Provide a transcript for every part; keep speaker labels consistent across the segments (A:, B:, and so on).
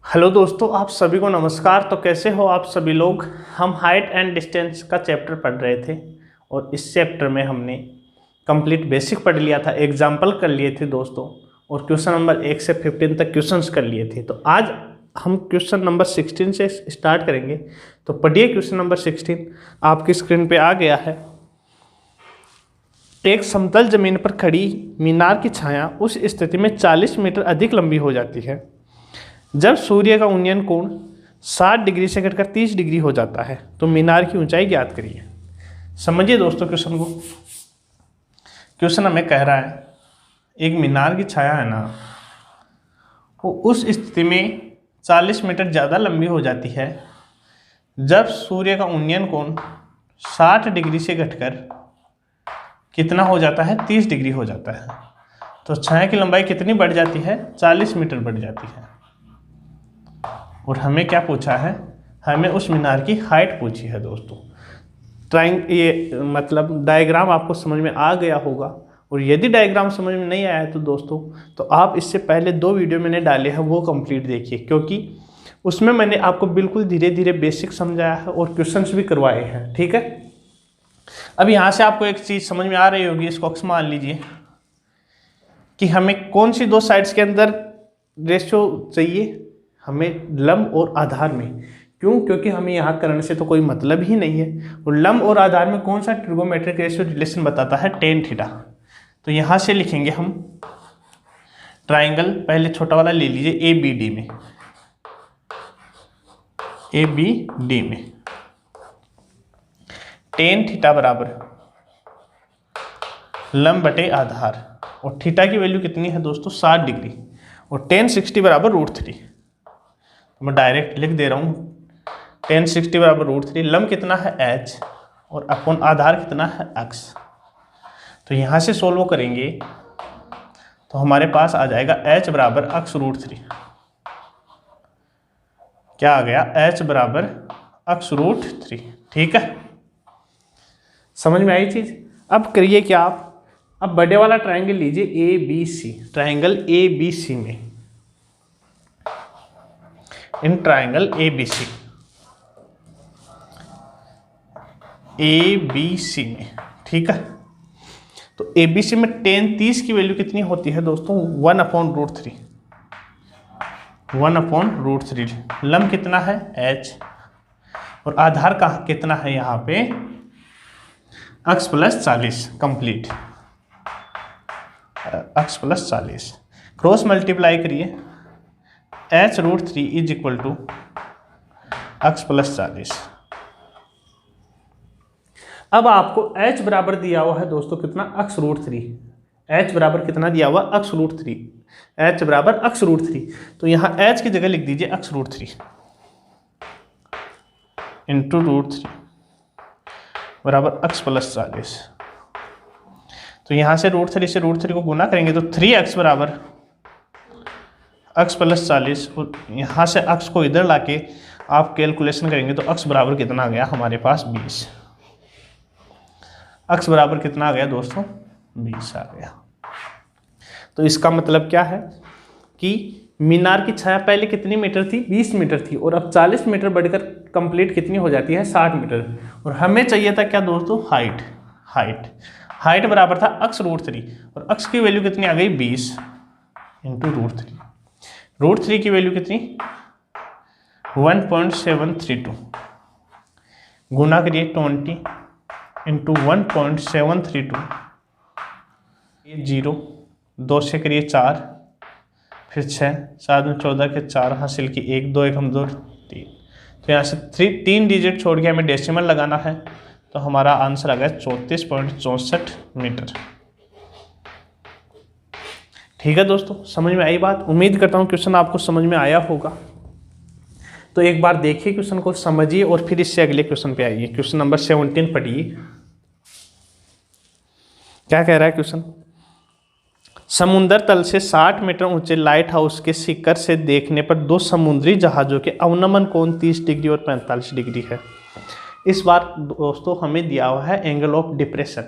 A: Hello दोस्तों, आप सभी को नमस्कार। तो कैसे हो आप सभी लोग। हम हाइट एंड डिस्टेंस का चैप्टर पढ़ रहे थे और इस चैप्टर में हमने कंप्लीट बेसिक पढ़ लिया था, एग्जाम्पल कर लिए थे दोस्तों, और क्वेश्चन नंबर 1 से 15 तक क्वेश्चंस कर लिए थे। तो आज हम क्वेश्चन नंबर 16 से स्टार्ट करेंगे। तो पढ़िए क्वेश्चन नंबर 16 आपकी स्क्रीन पे आ गया है। एक समतल जमीन पर खड़ी मीनार की छाया उस स्थिति में 40 मीटर अधिक लंबी हो जाती है जब सूर्य का उन्नयन कोण 60 डिग्री से घटकर 30 डिग्री हो जाता है। तो मीनार की ऊंचाई ज्ञात करिए। समझिए दोस्तों क्वेश्चन को। क्वेश्चन हमें कह रहा है एक मीनार की छाया है ना, वो उस स्थिति में 40 मीटर ज़्यादा लंबी हो जाती है जब सूर्य का उन्नयन कोण 60 डिग्री से घटकर कितना हो जाता है, 30 डिग्री हो जाता है। तो छाया की लंबाई कितनी बढ़ जाती है, 40 मीटर बढ़ जाती है। और हमें क्या पूछा है, हमें उस मीनार की हाइट पूछी है दोस्तों। ये मतलब डायग्राम आपको समझ में आ गया होगा, और यदि डायग्राम समझ में नहीं आया है तो दोस्तों तो आप इससे पहले 2 वीडियो मैंने डाले हैं वो कंप्लीट देखिए, क्योंकि उसमें मैंने आपको बिल्कुल धीरे धीरे बेसिक समझाया है और क्वेश्चंस भी करवाए हैं। ठीक है, अब यहाँ से आपको एक चीज़ समझ में आ रही होगी, इसको अक्स मान लीजिए कि हमें कौन सी 2 साइड्स के अंदर रेशियो चाहिए, हमें लंब और आधार में। क्यों? क्योंकि हमें यहाँ करने से तो कोई मतलब ही नहीं है। और लंब और आधार में कौन सा ट्रिगोमेट्रिक रेशियो रिलेशन बताता है, टेन थीटा। तो यहाँ से लिखेंगे हम ट्राइंगल, पहले छोटा वाला ले लीजिए ए बी डी में, ए बी डी में टेन थीटा बराबर लंब बटे आधार, और थीटा की वैल्यू कितनी है दोस्तों, 60 डिग्री, और टेन 60 बराबर √3। मैं डायरेक्ट लिख दे रहा हूँ, टेन 60 बराबर √3। लंब कितना है h और अपॉन आधार कितना है x। तो यहाँ से सोल्व करेंगे तो हमारे पास आ जाएगा h बराबर x √3। क्या आ गया, h बराबर x √3। ठीक है, समझ में आई चीज। अब करिए क्या आप, अब बड़े वाला ट्राइंगल लीजिए A B C, triangle A B C में, in triangle A B C, A B C में। ठीक है, तो ए बी सी में टेन 30 की वैल्यू कितनी होती है दोस्तों, 1/√3, 1/√3। लंब कितना है h, और आधार का कितना है यहाँ पे x + 40 complete, x + 40 cross multiply करिए, h √3 is equal to x + 40। अब आपको h बराबर दिया हुआ है दोस्तों कितना, x √3। h बराबर कितना दिया हुआ, x √3, h बराबर x √3। तो यहाँ h की जगह लिख दीजिए x √3 इंटू √3 बराबर x + 40। तो यहाँ से √3 से √3 को गुना करेंगे तो 3x बराबर x + 40, और यहाँ से x को इधर लाके आप कैलकुलेशन करेंगे तो x बराबर कितना आ गया हमारे पास 20। x बराबर कितना आ गया दोस्तों, 20 आ गया। तो इसका मतलब क्या है कि मीनार की छाया पहले कितनी मीटर थी, 20 मीटर थी, और अब 40 मीटर बढ़कर कंप्लीट कितनी हो जाती है, 60 मीटर। और हमें चाहिए था क्या दोस्तों, हाइट बराबर था x √3, और x की वैल्यू कितनी आ गई, 20 इंटू √3 की वैल्यू कितनी, 1.732, गुना करिए 20 इंटू 1.732, 0 2 से करिए 4, फिर 6 7 में 14 के 4 हासिल की 1 2 1 हम 2 3। तो यहाँ से 3 डिजिट छोड़ के हमें डेसिमल लगाना है, तो हमारा आंसर आ गया 34.64 मीटर। ठीक है दोस्तों, समझ में आई बात। उम्मीद करता हूँ क्वेश्चन आपको समझ में आया होगा। तो एक बार देखिए क्वेश्चन को, समझिए, और फिर इससे अगले क्वेश्चन पे आइए। क्वेश्चन नंबर 17 पढ़िए, क्या कह रहा है क्वेश्चन। समुद्र तल से 60 मीटर ऊंचे लाइट हाउस के शिखर से देखने पर 2 समुद्री जहाजों के अवनमन कोण 30 डिग्री और 45 डिग्री है। इस बार दोस्तों हमें दिया हुआ है एंगल ऑफ डिप्रेशन,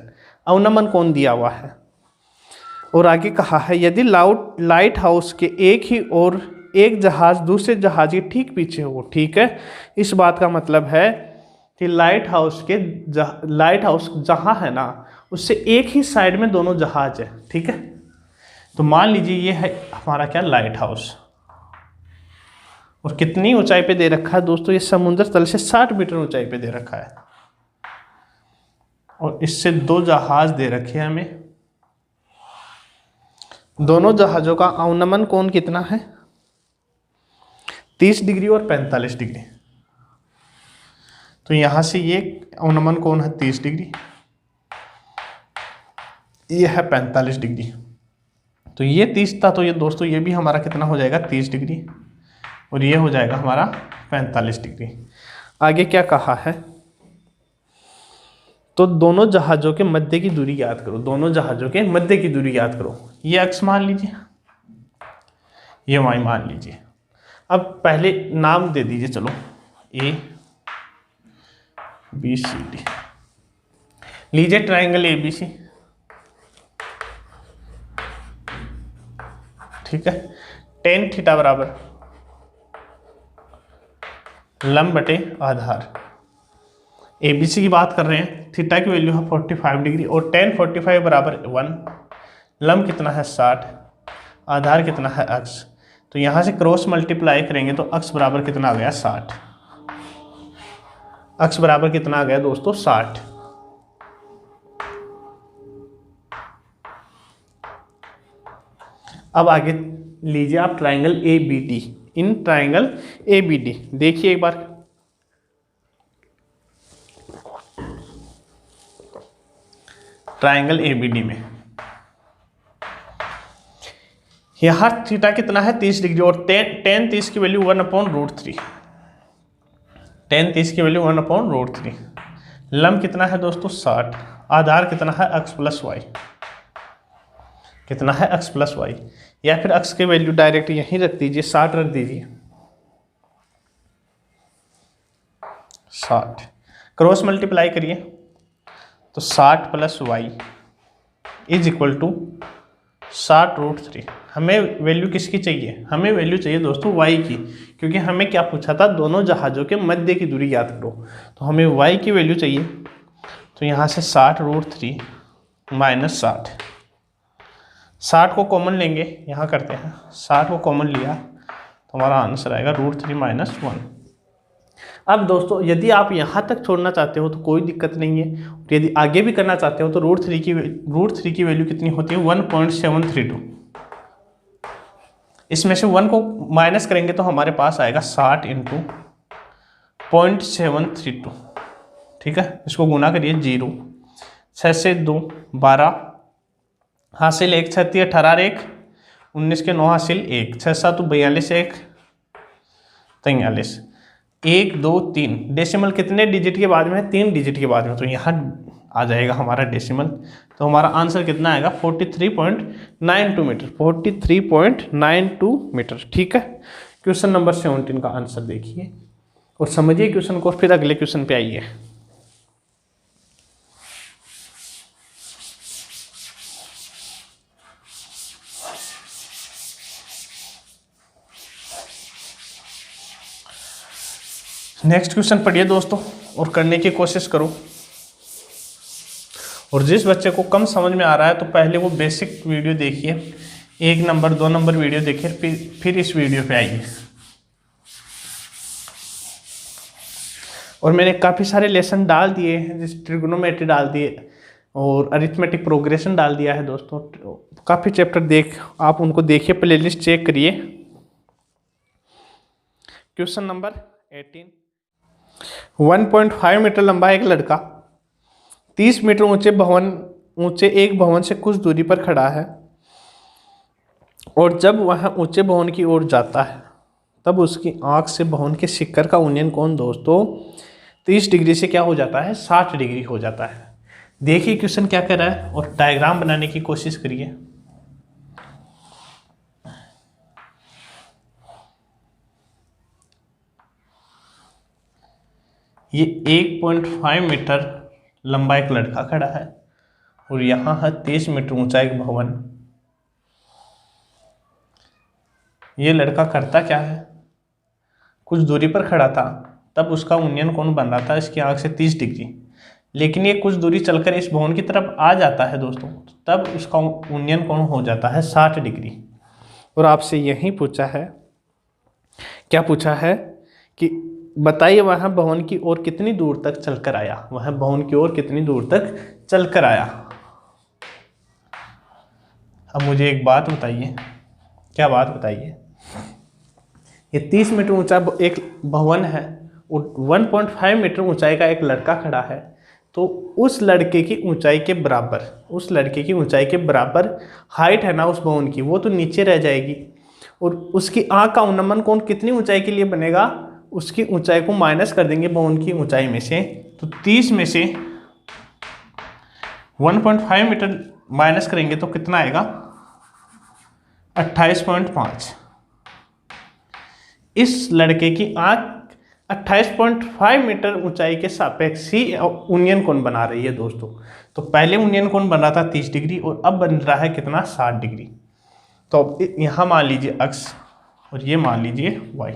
A: अवनमन कोण दिया हुआ है। और आगे कहा है यदि लाइट हाउस के एक ही ओर एक जहाज दूसरे जहाज के ठीक पीछे हो। ठीक है, इस बात का मतलब है कि लाइट हाउस जहाँ है ना, उससे एक ही साइड में दोनों जहाज है। ठीक है, तो मान लीजिए ये है हमारा क्या, लाइट हाउस। और कितनी ऊंचाई पे दे रखा है दोस्तों, ये समुद्र तल से 60 मीटर ऊंचाई पे दे रखा है। और इससे दो जहाज दे रखे हैं हमें। दोनों जहाजों का अवनमन कोण कितना है, 30 डिग्री और 45 डिग्री। तो यहां से ये अवनमन कोण है 30 डिग्री, ये है 45 डिग्री। तो ये 30 था, तो ये दोस्तों ये भी हमारा कितना हो जाएगा, 30 डिग्री, और ये हो जाएगा हमारा 45 डिग्री। आगे क्या कहा है, तो दोनों जहाजों के मध्य की दूरी याद करो। दोनों जहाजों के मध्य की दूरी याद करो। ये अक्ष मान लीजिए, ये वाई मान लीजिए। अब पहले नाम दे दीजिए, चलो ए बी सी डी लीजिए, ट्राइंगल ए बी सी। ठीक है, टेन थीटा बराबर लंब बटे आधार। एबीसी की बात कर रहे हैं, थीटा की वैल्यू है 45 डिग्री और टेन 45 बराबर 1, लंब कितना है 60, आधार कितना है अक्ष। तो यहाँ से क्रॉस मल्टीप्लाई करेंगे तो अक्ष बराबर कितना आ गया 60, अक्ष बराबर कितना आ गया दोस्तों 60। अब आगे लीजिए आप triangle A B D. In triangle A B D देखिए एक बार, ट्राइंगल एबीडी में यहां थीटा कितना है 30 डिग्री और टेन 30 की वैल्यू 1/√3, टेन 30 की वैल्यू 1/√3। लंब कितना है दोस्तों 60, आधार कितना है x प्लस वाई, कितना है x प्लस वाई, या फिर x की वैल्यू डायरेक्ट यहीं रख दीजिए, 60 रख दीजिए, 60 क्रॉस मल्टीप्लाई करिए तो 60 plus Y is equal to 60√3। हमें वैल्यू किसकी चाहिए, हमें वैल्यू चाहिए दोस्तों वाई की, क्योंकि हमें क्या पूछा था, दोनों जहाज़ों के मध्य की दूरी याद करो। तो हमें वाई की वैल्यू चाहिए, तो यहाँ से 60√3 माइनस 60 को कॉमन लेंगे, यहाँ करते हैं 60 को कॉमन लिया तो हमारा आंसर आएगा √3 माइनस 1। अब दोस्तों यदि आप यहाँ तक छोड़ना चाहते हो तो कोई दिक्कत नहीं है, यदि आगे भी करना चाहते हो तो √3 की वैल्यू कितनी होती है 1.732। इसमें से 1 को माइनस करेंगे तो हमारे पास आएगा 60 × 0.732। ठीक है, इसको गुना करिए 0, 6 से 2 12, हासिल 1, 6 18 1, 19 के 9 हासिल 1, 6 7 42 1 43, 1 2 3 डेसिमल कितने डिजिट के बाद में है, 3 डिजिट के बाद में, तो यहाँ आ जाएगा हमारा डेसिमल। तो हमारा आंसर कितना आएगा 43.92 मीटर, 43.92 मीटर। ठीक है, क्वेश्चन नंबर 17 का आंसर देखिए और समझिए क्वेश्चन को, फिर अगले क्वेश्चन पे आइए। नेक्स्ट क्वेश्चन पढ़िए दोस्तों और करने की कोशिश करो। और जिस बच्चे को कम समझ में आ रहा है तो पहले वो बेसिक वीडियो देखिए, 1 नंबर 2 नंबर वीडियो देखिए, फिर इस वीडियो पे आइए। और मैंने काफ़ी सारे लेसन डाल दिए हैं, जैसे ट्रिग्नोमेट्री डाल दिए और अरिथमेटिक प्रोग्रेशन डाल दिया है दोस्तों। काफ़ी चैप्टर आप उनको देखिए, प्लेलिस्ट चेक करिए। क्वेश्चन नंबर 18, 1.5 मीटर लंबा एक लड़का 30 मीटर ऊंचे एक भवन से कुछ दूरी पर खड़ा है, और जब वह ऊंचे भवन की ओर जाता है तब उसकी आंख से भवन के शिखर का उन्नयन कोण दोस्तों 30 डिग्री से क्या हो जाता है, 60 डिग्री हो जाता है। देखिए क्वेश्चन क्या कर रहा है और डायग्राम बनाने की कोशिश करिए। ये 1.5 मीटर लंबा एक लड़का खड़ा है और यहाँ है 30 मीटर ऊंचा एक भवन। ये लड़का करता क्या है, कुछ दूरी पर खड़ा था, तब उसका उन्नयन कोण बन रहा था इसकी आंख से 30 डिग्री, लेकिन ये कुछ दूरी चलकर इस भवन की तरफ आ जाता है दोस्तों, तब उसका उन्नयन कोण हो जाता है 60 डिग्री। और आपसे यही पूछा है, क्या पूछा है कि बताइए वह भवन की ओर कितनी दूर तक चलकर आया, वह भवन की ओर कितनी दूर तक चलकर आया। अब मुझे एक बात बताइए, क्या बात बताइए, ये 30 मीटर ऊंचा एक भवन है और 1.5 मीटर ऊंचाई का एक लड़का खड़ा है, तो उस लड़के की ऊंचाई के बराबर, उस लड़के की ऊंचाई के बराबर हाइट है ना उस भवन की, वो तो नीचे रह जाएगी। और उसकी आंख का उन्नमन कोण कितनी ऊंचाई के लिए बनेगा, उसकी ऊंचाई को माइनस कर देंगे भवन की ऊंचाई में से, तो 30 में से 1.5 मीटर माइनस करेंगे तो कितना आएगा, 28.5। इस लड़के की आंख 28.5 मीटर ऊंचाई के सापेक्ष ही उन्नयन कोण बना रही है दोस्तों। तो पहले उन्नयन कोण बन रहा था 30 डिग्री और अब बन रहा है कितना, 60 डिग्री। तो अब यहाँ मान लीजिए अक्ष और ये मान लीजिए y,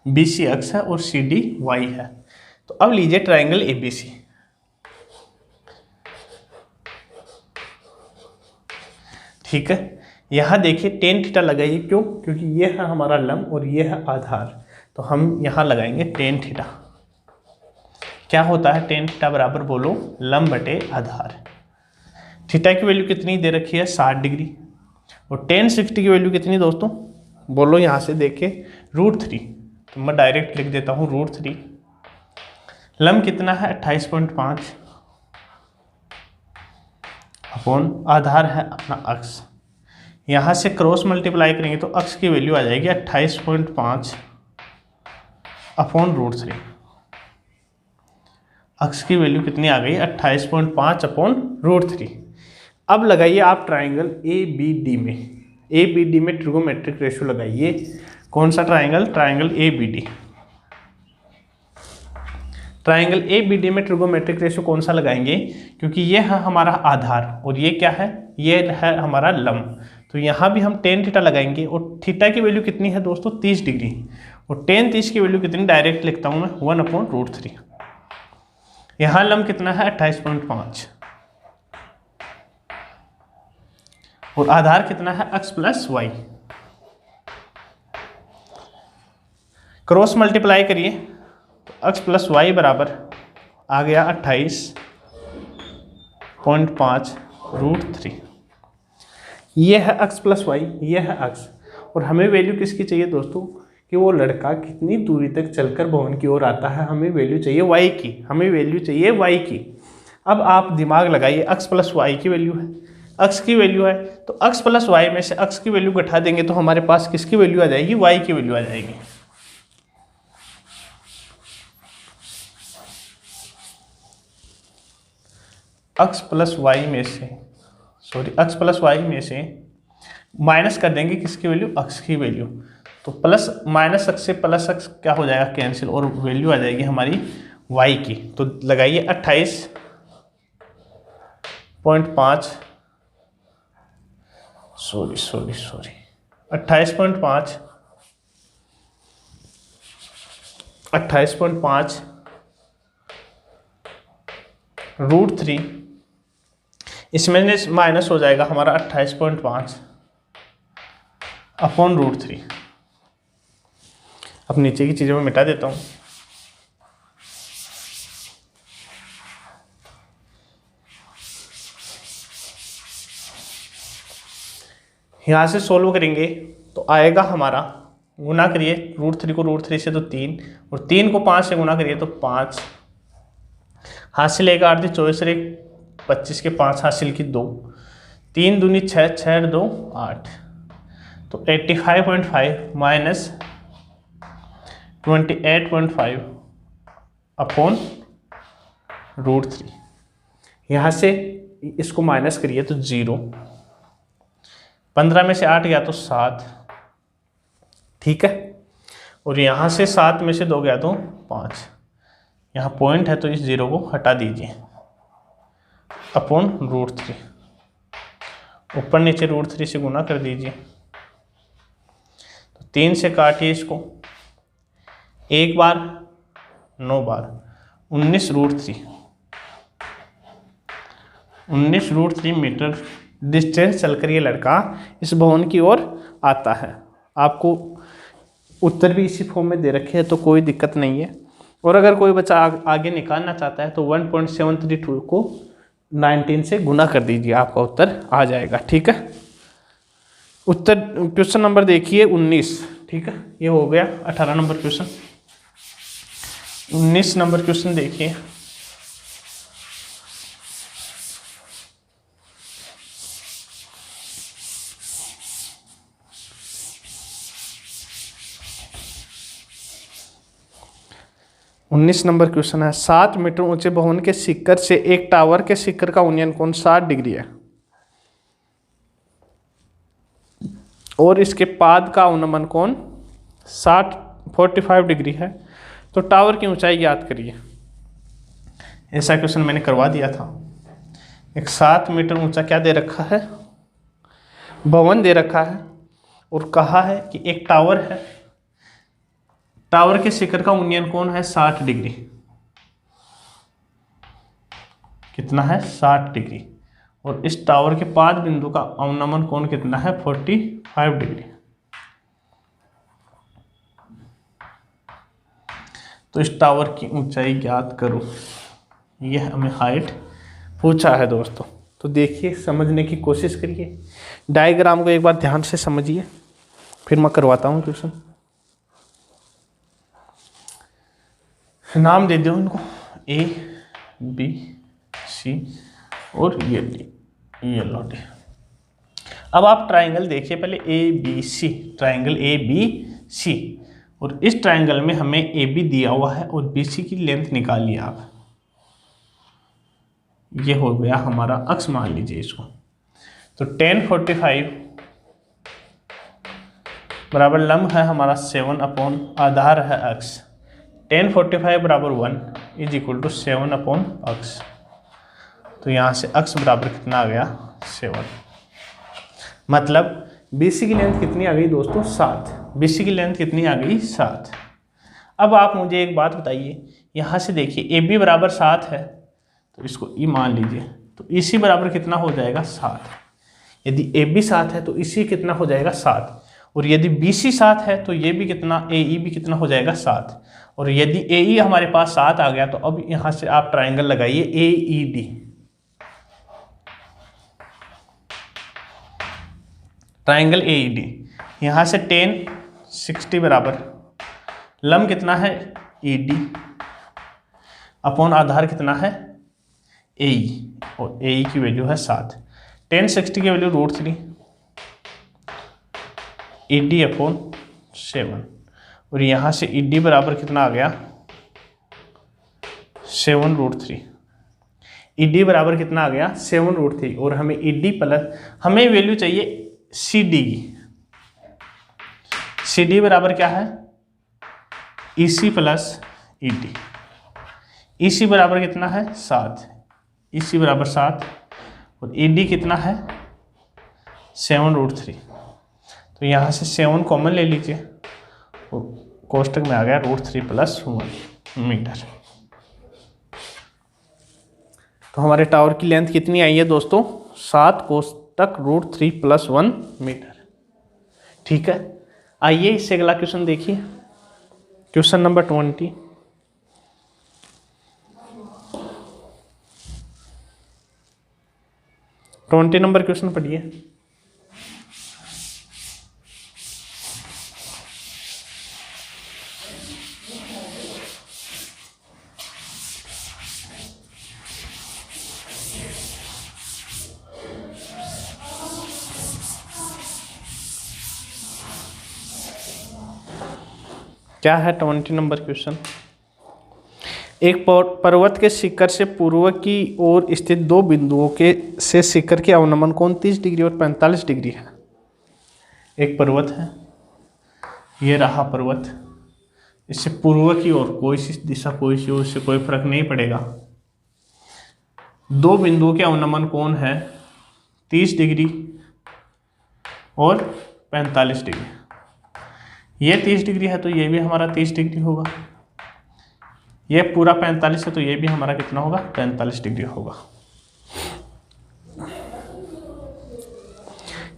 A: BC अक्ष है और CD y है। तो अब लीजिए ट्रायंगल ABC। ठीक है, यहाँ देखिए टेन थीटा लगाइए, क्यों, क्योंकि ये है हमारा लंब और ये है आधार, तो हम यहाँ लगाएंगे टेन थीटा। क्या होता है टेन थीटा बराबर, बोलो, लंब बटे आधार। थीटा की वैल्यू कितनी दे रखी है, 60 डिग्री, और टेन 60 की वैल्यू कितनी दोस्तों, बोलो यहाँ से देखिए, √3। तो मैं डायरेक्ट लिख देता हूँ √3। लंब कितना है, 28.5 अपॉन आधार है अपना अक्ष। यहाँ से क्रॉस मल्टीप्लाई करेंगे तो अक्ष की वैल्यू आ जाएगी 28.5 अपॉन √3। अक्ष की वैल्यू कितनी आ गई, 28.5 अपॉन √3। अब लगाइए आप ट्राइंगल ABD में, ABD में ट्रिगोमेट्रिक रेशियो लगाइए। कौन सा triangle, triangle ABD। Triangle ABD में ट्रिगोमेट्रिक रेशियो कौन सा लगाएंगे, क्योंकि ये है हमारा आधार और ये क्या है, ये है हमारा लंब। तो यहाँ भी हम टेन थीटा लगाएंगे और थीटा की वैल्यू कितनी है दोस्तों, 30 डिग्री, और टेन 30 की वैल्यू कितनी, डायरेक्ट लिखता हूँ मैं 1 अपॉन √3। यहाँ लंब कितना है, 28.5, और आधार कितना है, x plus Y. Cross multiply करिए तो x प्लस वाई बराबर आ गया 28.5 √3। ये है x प्लस वाई, ये है x, और हमें वैल्यू किसकी चाहिए दोस्तों, कि वो लड़का कितनी दूरी तक चलकर भवन की ओर आता है, हमें वैल्यू चाहिए y की, हमें वैल्यू चाहिए y की। अब आप दिमाग लगाइए, x प्लस वाई की वैल्यू है, x की वैल्यू है, तो x प्लस वाई में से x की वैल्यू घटा देंगे तो हमारे पास किसकी वैल्यू आ जाएगी, y की वैल्यू आ जाएगी। x प्लस वाई में से, सॉरी, x प्लस वाई में से माइनस कर देंगे किसकी वैल्यू, x की वैल्यू, तो प्लस माइनस x से प्लस x क्या हो जाएगा, कैंसिल, और वैल्यू आ जाएगी हमारी y की। तो लगाइए 28.5, सॉरी 28.5 √3, इसमें माइनस हो जाएगा हमारा 28.5 अपॉन √3। अब नीचे की चीज़ों में मिटा देता हूँ। यहाँ से सोल्व करेंगे तो आएगा हमारा, गुना करिए √3 को √3 से तो 3, और 3 को 5 से गुना करिए तो 5, हासिल 1 8 24 और 25 के 5 हासिल की 2, 3 दूनी 6, 6 2 8, तो 85.5 माइनस 28.5 अपॉन √3। यहाँ से इसको माइनस करिए तो 0, 15 में से 8 गया तो 7, ठीक है, और यहाँ से 7 में से 2 गया तो 5, यहाँ पॉइंट है तो इस 0 को हटा दीजिए, अपॉन √3, ऊपर नीचे √3 से गुना कर दीजिए, 3 से काटिए इसको, 1 बार 9 बार 19√3 19√3 मीटर डिस्टेंस चलकर ये लड़का इस भवन की ओर आता है। आपको उत्तर भी इसी फॉर्म में दे रखे हैं तो कोई दिक्कत नहीं है। और अगर कोई बच्चा आगे निकालना चाहता है तो 1.732 को 19 से गुना कर दीजिए, आपका उत्तर आ जाएगा। ठीक है, उत्तर क्वेश्चन नंबर देखिए 19। ठीक है, ये हो गया 18 नंबर क्वेश्चन। 19 नंबर क्वेश्चन देखिए। उन्नीस नंबर क्वेश्चन है, 7 मीटर ऊंचे भवन के शिखर से एक टावर के शिखर का उन्नयन कोण 60 डिग्री है और इसके पाद का अवनमन कोण 45 डिग्री है, तो टावर की ऊंचाई याद करिए। ऐसा क्वेश्चन मैंने करवा दिया था। एक 7 मीटर ऊंचा क्या दे रखा है, भवन दे रखा है और कहा है कि एक टावर है, टावर के शिखर का उन्नयन कोण है 60 डिग्री। कितना है, 60 डिग्री। और इस टावर के पाद बिंदु का अवनमन कोण कितना है, 45 डिग्री। तो इस टावर की ऊंचाई ज्ञात करो। यह हमें हाइट पूछा है दोस्तों। तो देखिए, समझने की कोशिश करिए, डायग्राम को एक बार ध्यान से समझिए, फिर मैं करवाता हूँ क्वेश्चन। नाम दे दो इनको, A B C और ये D, ये लो D। अब आप ट्राइंगल देखिए पहले, ABC, ट्राइंगल ABC, और इस ट्राइंगल में हमें AB दिया हुआ है और BC की लेंथ निकालिए आप। ये हो गया हमारा अक्ष, मान लीजिए इसको। तो tan 45 बराबर लंब है हमारा 7 अपॉन आधार है अक्ष। tan 45 बराबर 1 इज इक्वल टू 7 अपॉन अक्ष। तो यहाँ से अक्ष बराबर कितना आ गया, 7। मतलब BC की लेंथ कितनी आ गई दोस्तों, 7। BC की लेंथ कितनी आ गई, 7। अब आप मुझे एक बात बताइए, यहाँ से देखिए AB बराबर 7 है, तो इसको E मान लीजिए, तो EC बराबर कितना हो जाएगा, 7। यदि AB 7 है तो EC कितना हो जाएगा, 7। और यदि BC 7 है तो ये भी कितना, AE भी कितना हो जाएगा, 7। और यदि AE हमारे पास 7 आ गया तो अब यहाँ से आप ट्राइंगल लगाइए AED। ट्राइंगल AED, यहाँ से tan 60 बराबर लंब कितना है, ED, अपॉन आधार कितना है, AE, और AE की वैल्यू है 7। tan 60 की वैल्यू √3, ED अपॉन 7, और यहाँ से ED बराबर कितना आ गया, 7√3। ED बराबर कितना आ गया, 7√3। और हमें ED प्लस, हमें वैल्यू चाहिए CD की। CD बराबर क्या है, EC प्लस ED। EC बराबर कितना है, 7। EC बराबर 7 और ED कितना है, 7√3। तो यहाँ से 7 कॉमन ले लीजिए और कोष्टक में आ गया √3 + 1 मीटर। तो हमारे टावर की लेंथ कितनी आई है दोस्तों, 7 कोष्टक √3 + 1 मीटर। ठीक है, आइए इससे अगला क्वेश्चन देखिए, क्वेश्चन नंबर 20। नंबर क्वेश्चन पढ़िए। क्या है 20 नंबर क्वेश्चन। एक पर्वत के शिखर से पूर्व की ओर स्थित दो बिंदुओं के से शिखर के अवनमन कोण 30 डिग्री और 45 डिग्री है। एक पर्वत है, ये रहा पर्वत, इससे पूर्व की ओर कोई सी दिशा, कोई सी ओर, इससे कोई फर्क नहीं पड़ेगा। दो बिंदुओं के अवनमन कोण है 30 डिग्री और 45 डिग्री। ये 30 डिग्री है तो ये भी हमारा 30 डिग्री होगा। ये पूरा 45 है तो ये भी हमारा कितना होगा, 45 डिग्री होगा।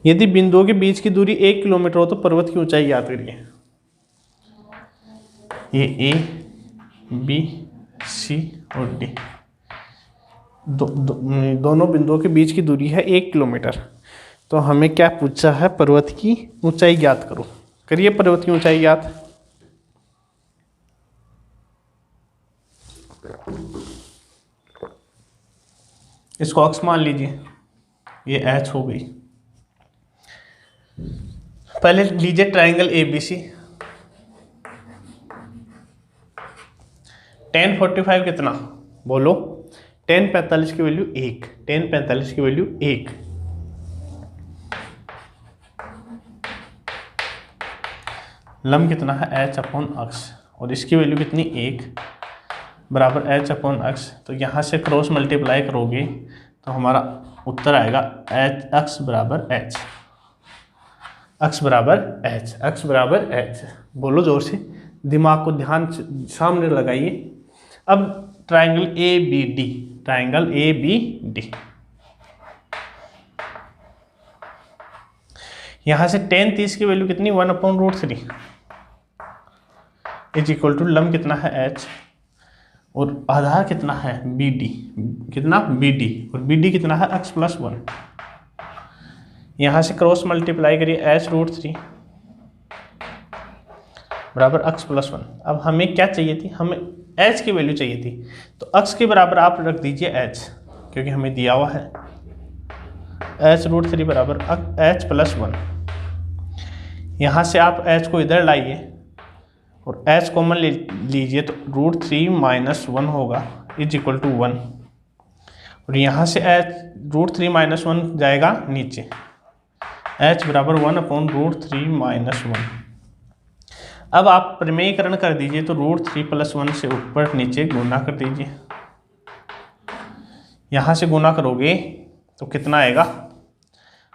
A: यदि बिंदुओं के बीच की दूरी 1 किलोमीटर हो तो पर्वत की ऊंचाई याद करिए। ये ए, बी, सी और डी दोनों बिंदुओं के बीच की दूरी है 1 किलोमीटर। तो हमें क्या पूछा है, पर्वत की ऊंचाई ज्ञात करो। करिए पर्वत की ऊंचाई ज्ञात। इसको अक्ष मान लीजिए, ये एच हो गई। पहले लीजिए ट्रायंगल ABC। tan 45 कितना बोलो, tan 45 की वैल्यू 1, tan 45 की वैल्यू 1। लंब कितना है, h अपॉन अक्ष, और इसकी वैल्यू कितनी 1 बराबर h अपॉन अक्ष। तो यहाँ से क्रॉस मल्टीप्लाई करोगे तो हमारा उत्तर आएगा h, अक्ष बराबर h, अक्ष बराबर h, अक्ष बराबर h। बोलो जोर से, दिमाग को ध्यान सामने लगाइए। अब ट्रायंगल ABD, ट्रायंगल ABD, यहाँ से tan 30 की वैल्यू कितनी 1/√3 इज इक्वल टू लंब कितना है h और आधार कितना है BD, कितना BD, और BD कितना है x + 1। यहाँ से क्रॉस मल्टीप्लाई करिए h√3 बराबर x + 1। अब हमें क्या चाहिए थी, हमें h की वैल्यू चाहिए थी, तो x के बराबर आप रख दीजिए h, क्योंकि हमें दिया हुआ है h√3 बराबर h + 1। यहाँ से आप h को इधर लाइए और h कॉमन लीजिए तो √3 - 1 होगा इज इक्वल टू 1, और यहाँ से √3 - 1 जाएगा नीचे, h बराबर 1/√3 - 1। अब आप प्रमेयीकरण कर दीजिए तो √3 + 1 से ऊपर नीचे गुना कर दीजिए। यहाँ से गुना करोगे तो कितना आएगा,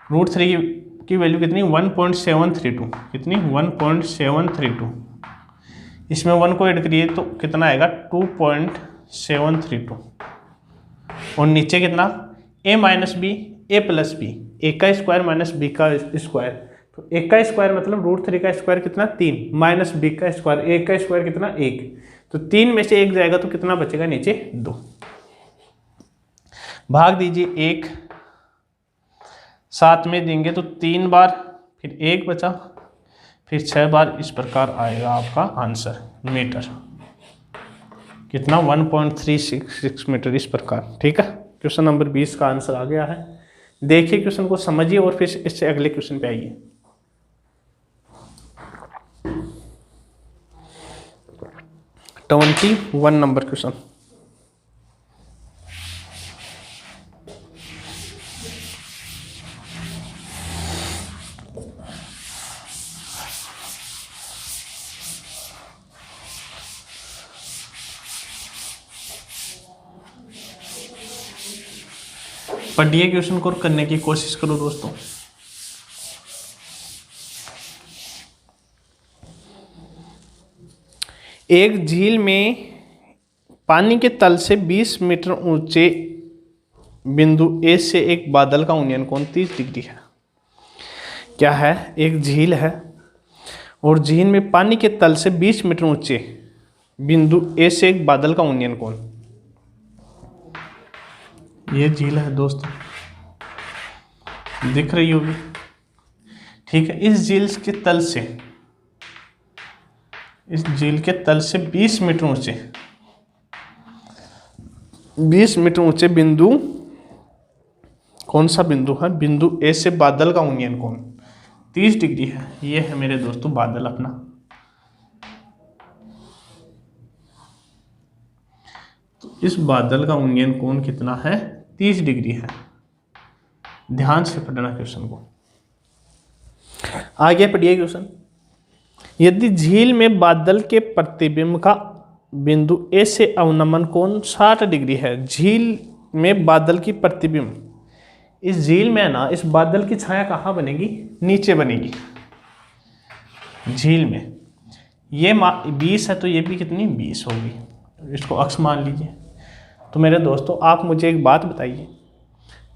A: √3 की वैल्यू कितनी 1.732, कितनी 1.732। इसमें 1 को ऐड करिए तो कितना आएगा 2.732, और नीचे कितना a - b, a + b, a का स्क्वायर माइनस b का स्क्वायर, तो a का स्क्वायर मतलब √3 का स्क्वायर कितना 3 माइनस b का स्क्वायर, a का स्क्वायर कितना 1, तो 3 में से 1 जाएगा तो कितना बचेगा नीचे 2। भाग दीजिए 1, 7 में देंगे तो 3 बार, फिर 1 बचा, फिर 6 बार, इस प्रकार आएगा आपका आंसर मीटर, कितना 1.366 मीटर, इस प्रकार। ठीक है, क्वेश्चन नंबर 20 का आंसर आ गया है। देखिए क्वेश्चन को समझिए और फिर इससे अगले क्वेश्चन पे आइए। Twenty 21 number question. पढ़िए क्वेश्चन को करने की कोशिश करो दोस्तों। एक झील में पानी के तल से 20 मीटर ऊंचे बिंदु ए से एक बादल का उन्नयन कोण 30 डिग्री है। क्या है, एक झील है और झील में पानी के तल से 20 मीटर ऊंचे बिंदु ए से एक बादल का उन्नयन कोण। ये झील है दोस्तों, दिख रही होगी। ठीक है, इस झील के तल से, इस झील के तल से 20 मीटर ऊंचे, 20 मीटर ऊंचे बिंदु, कौन सा बिंदु है, बिंदु ए से बादल का उन्नयन कोण 30 डिग्री है। ये है मेरे दोस्तों बादल अपना। तो इस बादल का उन्नयन कोण कितना है, 30 डिग्री है। ध्यान से पढ़ना क्वेश्चन को। आगे पढ़िए क्वेश्चन। यदि झील में बादल के प्रतिबिंब का बिंदु ए से अवनमन कोण 60 डिग्री है, झील में बादल की प्रतिबिंब, इस झील में ना इस बादल की छाया कहाँ बनेगी, नीचे बनेगी झील में। ये 20 है तो ये भी कितनी 20 होगी, इसको अक्स मान लीजिए। तो मेरे दोस्तों आप मुझे एक बात बताइए,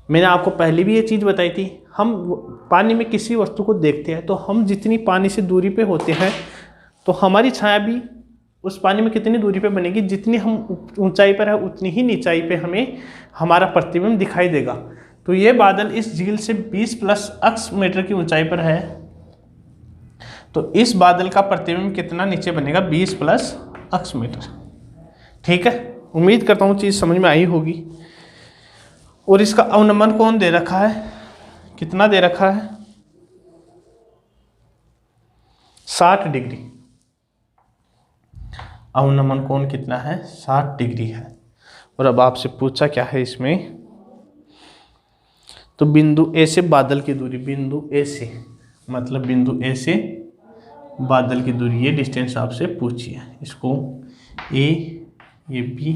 A: मैंने आपको पहले भी ये चीज़ बताई थी, हम पानी में किसी वस्तु को देखते हैं तो हम जितनी पानी से दूरी पे होते हैं तो हमारी छाया भी उस पानी में कितनी दूरी पे बनेगी, जितनी हम ऊंचाई पर है उतनी ही नीचाई पे हमें हमारा प्रतिबिंब दिखाई देगा। तो ये बादल इस झील से 20 प्लस अक्स मीटर की ऊंचाई पर है, तो इस बादल का प्रतिबिंब कितना नीचे बनेगा, 20 प्लस अक्स मीटर। ठीक है, उम्मीद करता हूँ चीज़ समझ में आई होगी। और इसका अवनमन कोण दे रखा है, कितना दे रखा है, 60 डिग्री। अवनमन कोण कितना है, 60 डिग्री है। और अब आपसे पूछा क्या है इसमें, तो बिंदु ए से बादल की दूरी, बिंदु ए से मतलब बिंदु ए से बादल की दूरी, ये डिस्टेंस आपसे पूछी है। इसको ए, ये बी,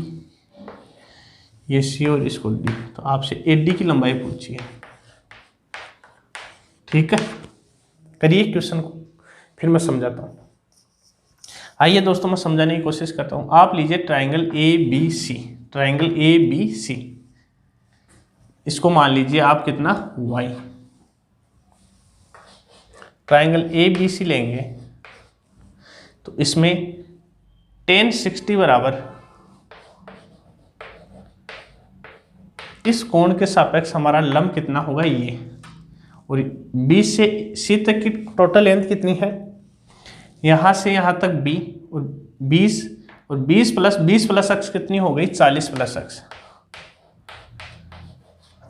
A: ये सी और इसको डी, तो आपसे ए डी की लंबाई पूछी है। ठीक है, करिए क्वेश्चन को, फिर मैं समझाता हूँ। आइए दोस्तों मैं समझाने की कोशिश करता हूँ। आप लीजिए triangle A B C, triangle A B C, इसको मान लीजिए आप कितना y। Triangle A B C लेंगे तो इसमें tan 60 बराबर इस कोण के सापेक्ष हमारा लंब कितना होगा ये, और 20 से सी तक की टोटल लेंथ कितनी है, यहाँ से यहाँ तक b और 20 और 20 प्लस अक्स कितनी हो गई, 40 प्लस अक्स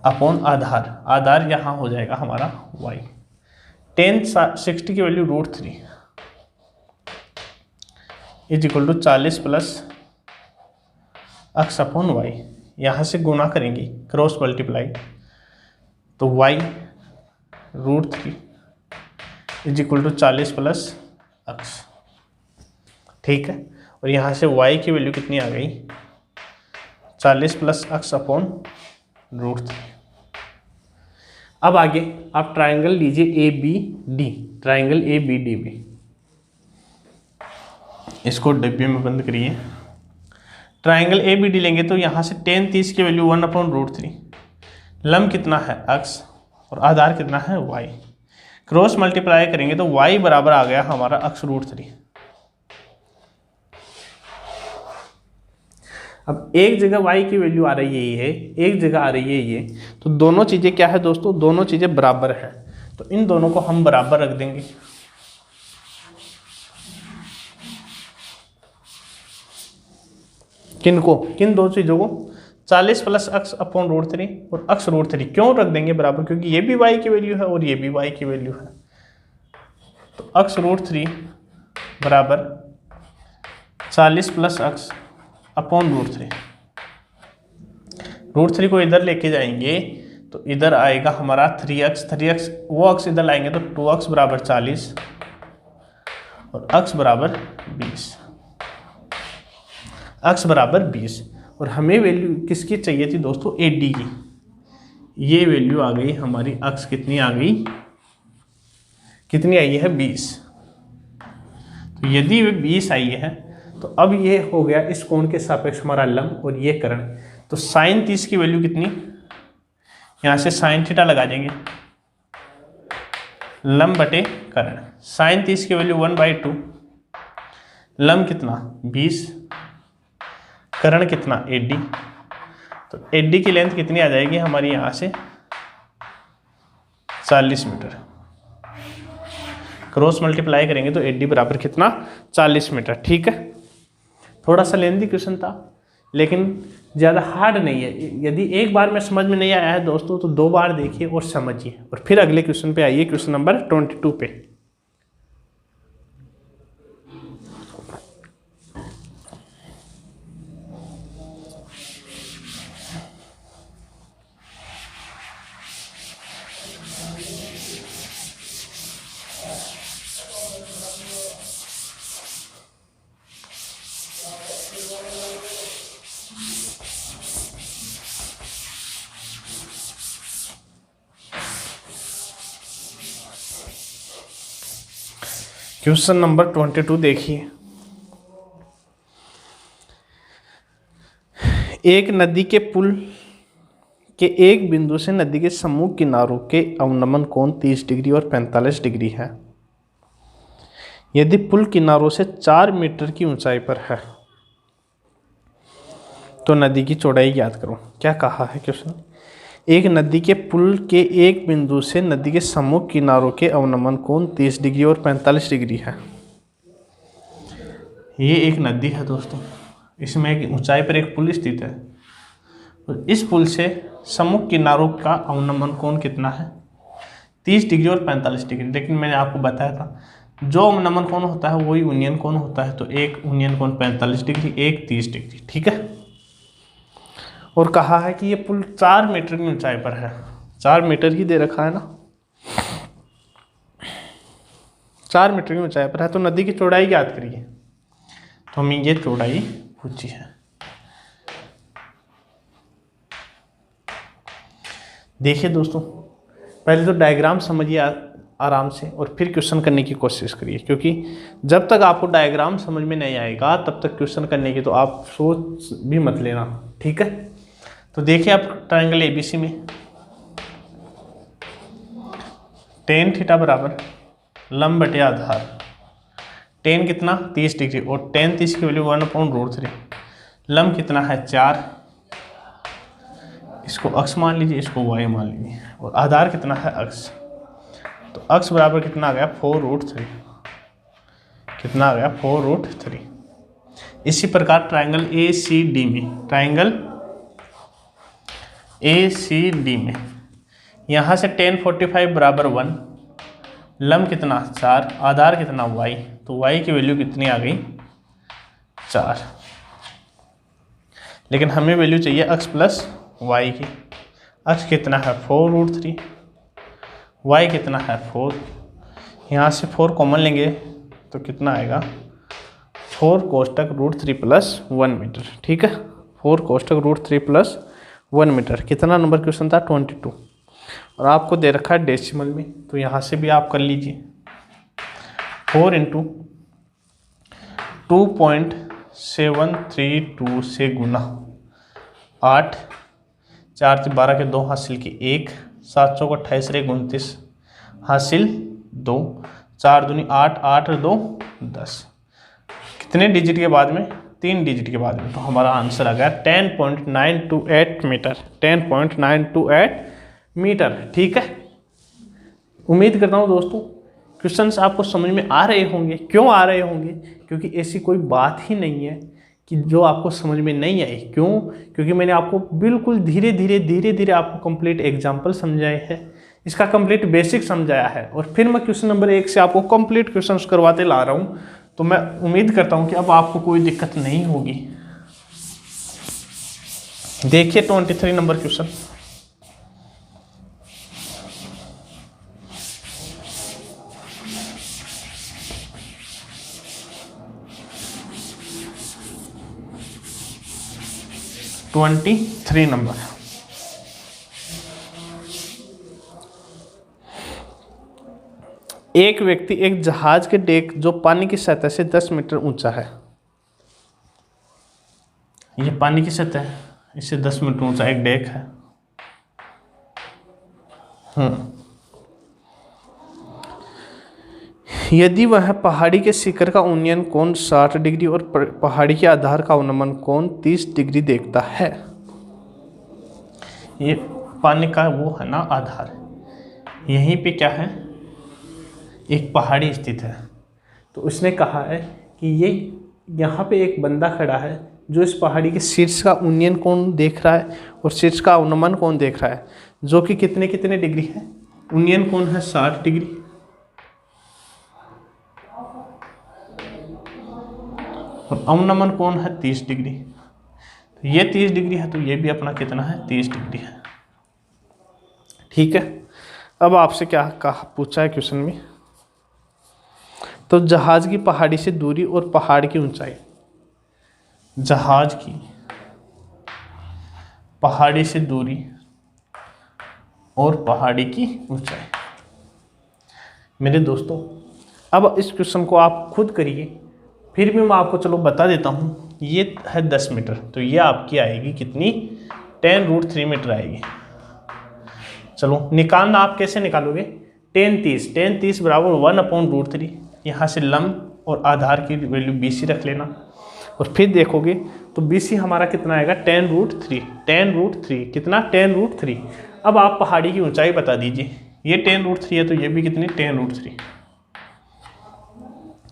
A: अपॉन आधार, आधार यहाँ हो जाएगा हमारा y। tan 60 की value √3 is equal to 40 plus x upon y। यहाँ से गुणा करेंगे, क्रॉस मल्टीप्लाई, तो y √3 is equal to 40 plus x. ठीक है, और यहाँ से y की वैल्यू कितनी आ गई, 40 प्लस अक्स अपॉन √3। अब आगे आप ट्राइंगल लीजिए A B D, triangle A B D में, इसको डिब्बे में बंद करिए। ट्राइंगल ए बी डी लेंगे तो यहाँ से tan 30 की वैल्यू 1 अपॉन √3, लंब कितना है अक्स और आधार कितना है y, क्रॉस मल्टीप्लाई करेंगे तो y बराबर आ गया हमारा अक्स √3। अब एक जगह y की वैल्यू आ रही है ये, एक जगह आ रही है ये, तो दोनों चीज़ें क्या है दोस्तों, दोनों चीज़ें बराबर है, तो इन दोनों को हम बराबर रख देंगे। किनको, किन दो चीज़ों को, 40 प्लस अक्स अपॉन √3 और अक्स √3 क्यों रख देंगे बराबर, क्योंकि ये भी y की वैल्यू है और ये भी y की वैल्यू है। तो अक्स √3 बराबर 40 प्लस अक्स अपॉन √3, √3 को इधर लेके जाएंगे तो इधर आएगा हमारा 3x, वो अक्स इधर लाएंगे तो 2x बराबर 40 और अक्स बराबर 20, अक्स बराबर 20। और हमें वैल्यू किसकी चाहिए थी दोस्तों, ए डी की, ये वैल्यू आ गई हमारी, अक्स कितनी आ गई, कितनी आई है 20। तो यदि वे 20 आई है तो अब ये हो गया इस कोण के सापेक्ष हमारा लंब और ये कर्ण, तो साइन 30 की वैल्यू कितनी, यहाँ से साइन थीटा लगा देंगे, लंब बटे कर्ण, साइन 30 की वैल्यू 1/2, लंब कितना 20, कर्ण कितना 80, तो 80 की लेंथ कितनी आ जाएगी हमारी, यहाँ से 40 मीटर, क्रॉस मल्टीप्लाई करेंगे तो 80 बराबर कितना 40 मीटर। ठीक है, थोड़ा सा लेंथी क्वेश्चन था लेकिन ज़्यादा हार्ड नहीं है। यदि एक बार में समझ में नहीं आया है दोस्तों तो 2 बार देखिए और समझिए, और फिर अगले क्वेश्चन पे आइए, क्वेश्चन नंबर 22 पे। क्वेश्चन नंबर 22 देखिए, एक नदी के पुल के एक बिंदु से नदी के सम्मुख किनारों के अवनमन कोण 30 डिग्री और 45 डिग्री है। यदि पुल किनारों से 4 मीटर की ऊंचाई पर है तो नदी की चौड़ाई ज्ञात करो। क्या कहा है क्वेश्चन? एक नदी के पुल के एक बिंदु से नदी के सम्मुख किनारों के अवनमन कोण 30 डिग्री और 45 डिग्री है। ये एक नदी है दोस्तों, इसमें एक ऊंचाई पर एक पुल स्थित है। तो इस पुल से सम्मुख किनारों का अवनमन कोण कितना है? 30 डिग्री और 45 डिग्री। लेकिन मैंने आपको बताया था जो अवनमन कोण होता है वही उन्नयन कोण होता है। तो एक उन्नयन कोण 45 डिग्री, एक 30 डिग्री। ठीक है। और कहा है कि ये पुल 4 मीटर की ऊंचाई पर है। 4 मीटर ही दे रखा है ना, 4 मीटर की ऊंचाई पर है। तो नदी की चौड़ाई ज्ञात करिए। तो हमें ये चौड़ाई पूछी है। देखिए दोस्तों, पहले तो डायग्राम समझिए आराम से और फिर क्वेश्चन करने की कोशिश करिए, क्योंकि जब तक आपको डायग्राम समझ में नहीं आएगा तब तक क्वेश्चन करने की तो आप सोच भी मत लेना। ठीक है। तो देखिए आप ट्रायंगल एबीसी में tan थीटा बराबर लंब बटे आधार। tan कितना? 30 डिग्री और tan 30 की वैल्यू 1/√3। लंब कितना है? 4। इसको अक्ष मान लीजिए, इसको y मान लीजिए। और आधार कितना है? अक्ष। तो अक्ष बराबर कितना आ गया? 4√3। कितना आ गया? 4√3। इसी प्रकार ट्रायंगल ACD में, ट्रायंगल ACD में यहाँ से tan 45 बराबर 1, लंब कितना? 4, आधार कितना? y। तो y की वैल्यू कितनी आ गई? 4। लेकिन हमें वैल्यू चाहिए अक्ष प्लस y की। अक्ष कितना है? 4√3, y कितना है? 4। यहाँ से 4 कॉमन लेंगे तो कितना आएगा? 4 कोष्टक √3 प्लस 1 मीटर। ठीक है। 4 कोष्टक √3 प्लस 1 मीटर। कितना नंबर क्वेश्चन था? 22। और आपको दे रखा है डेसिमल में, तो यहाँ से भी आप कर लीजिए। 4 × 2.732 से गुना 8, 4 से 12 के 2 हासिल की 1, 7 चौक 28 रे 29 हासिल 2, 4 दूनी 8, 8 और 2 10। कितने डिजिट के बाद में? 3 डिजिट के बाद में। तो हमारा आंसर आ गया 10.928 मीटर। 10.928 मीटर। ठीक है। उम्मीद करता हूँ दोस्तों क्वेश्चंस आपको समझ में आ रहे होंगे। क्यों आ रहे होंगे? क्योंकि ऐसी कोई बात ही नहीं है कि जो आपको समझ में नहीं आई। क्यों? क्योंकि मैंने आपको बिल्कुल धीरे धीरे आपको कंप्लीट एग्जाम्पल समझाए हैं, इसका कंप्लीट बेसिक समझाया है। और फिर मैं क्वेश्चन नंबर 1 से आपको कंप्लीट क्वेश्चंस करवाते ला रहा हूँ। तो मैं उम्मीद करता हूँ कि अब आपको कोई दिक्कत नहीं होगी। देखिए 23 नंबर क्वेश्चन। नंबर। एक व्यक्ति एक जहाज के डेक जो पानी की सतह से 10 मीटर ऊंचा है, ये पानी की सतह है, इससे 10 मीटर ऊंचा एक डेक है। यदि वह पहाड़ी के शिखर का उन्नयन कोण 60 डिग्री और पहाड़ी के आधार का अवनमन कोण 30 डिग्री देखता है। ये पानी का वो है ना आधार, यहीं पे क्या है? एक पहाड़ी स्थित है। तो उसने कहा है कि ये यहाँ पे एक बंदा खड़ा है जो इस पहाड़ी के शीर्ष का उन्नयन कोण देख रहा है और शीर्ष का अवनमन कोण देख रहा है, जो कि कितने कितने डिग्री है? उन्नयन कोण है 60 डिग्री और अवनमन कोण है 30 डिग्री। तो ये 30 डिग्री है, तो ये भी अपना कितना है? 30 डिग्री है। ठीक है। अब आपसे क्या कहा पूछा है क्वेश्चन में? तो जहाज की पहाड़ी से दूरी और पहाड़ की ऊंचाई। जहाज की पहाड़ी से दूरी और पहाड़ी की ऊंचाई। मेरे दोस्तों अब इस क्वेश्चन को आप खुद करिए, फिर भी मैं आपको चलो बता देता हूँ ये है 10 मीटर, तो ये आपकी आएगी कितनी, 10√3 मीटर आएगी। चलो निकालना, आप कैसे निकालोगे, 10 30 बराबर 1/√3। यहाँ से लंब और आधार की वैल्यू BC रख लेना और फिर देखोगे तो BC हमारा कितना आएगा, 10√3 कितना, 10√3। अब आप पहाड़ी की ऊंचाई बता दीजिए, ये 10√3 है तो ये भी कितनी, 10√3।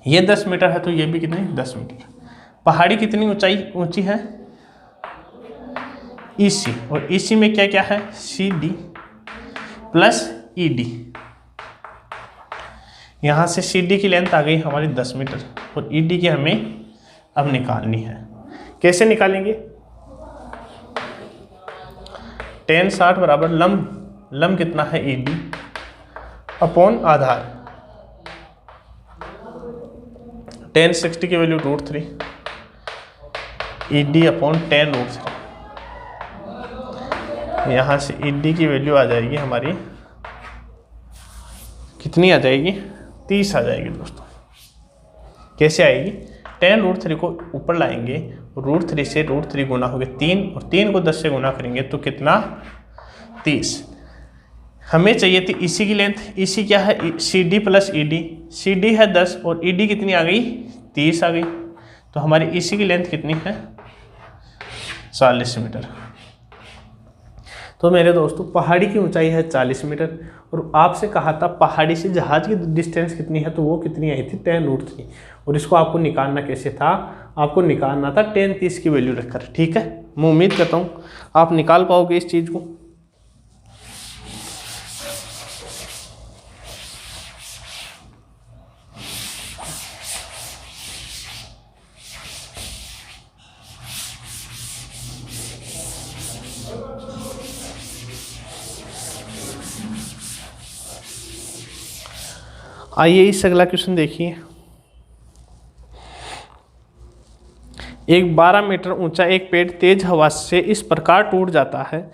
A: ये 10 मीटर है तो ये भी कितनी, 10 मीटर। पहाड़ी कितनी ऊंची है, EC, और EC में क्या क्या है, CD प्लस ED। यहाँ से CD की लेंथ आ गई हमारी 10 मीटर और ED की हमें अब निकालनी है। कैसे निकालेंगे, 1060 बराबर लंब कितना है, ED अपॉन आधार, 1060 की वैल्यू √3, ED अपॉन 10√3। यहाँ से ED की वैल्यू आ जाएगी हमारी कितनी आ जाएगी, 30 आ जाएगी दोस्तों। कैसे आएगी, 10√3 को ऊपर लाएंगे, √3 से √3 गुना हो गया 3 और 3 को 10 से गुना करेंगे तो कितना, 30। हमें चाहिए थी EC की लेंथ, EC क्या है, CD प्लस ED, CD है 10 और ED कितनी आ गई, 30 आ गई। तो हमारी EC की लेंथ कितनी है, 40 मीटर। तो मेरे दोस्तों पहाड़ी की ऊंचाई है 40 मीटर और आपसे कहा था पहाड़ी से जहाज की डिस्टेंस कितनी है, तो वो कितनी आई थी, 10√3। और इसको आपको निकालना कैसे था, आपको निकालना था 1030 की वैल्यू रखकर। ठीक है, मैं उम्मीद करता हूँ आप निकाल पाओगे इस चीज़ को। आइए इस अगला क्वेश्चन देखिए। एक 12 मीटर ऊंचा एक पेड़ तेज हवा से इस प्रकार टूट जाता है